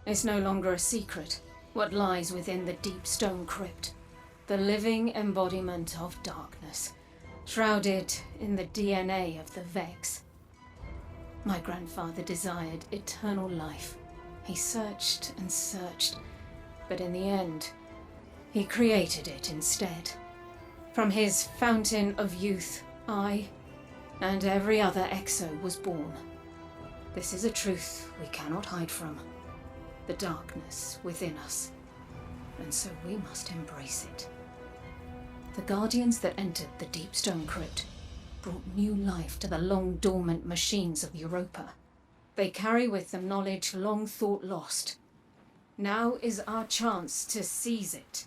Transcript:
It's no longer a secret what lies within the deep stone crypt. The living embodiment of darkness, shrouded in the DNA of the Vex. My grandfather desired eternal life. He searched and searched, but in the end, he created it instead. From his fountain of youth, I and every other Exo was born. This is a truth we cannot hide from. The darkness within us. And so we must embrace it. The Guardians that entered the Deep Stone Crypt brought new life to the long-dormant machines of Europa. They carry with them knowledge long thought lost. Now is our chance to seize it.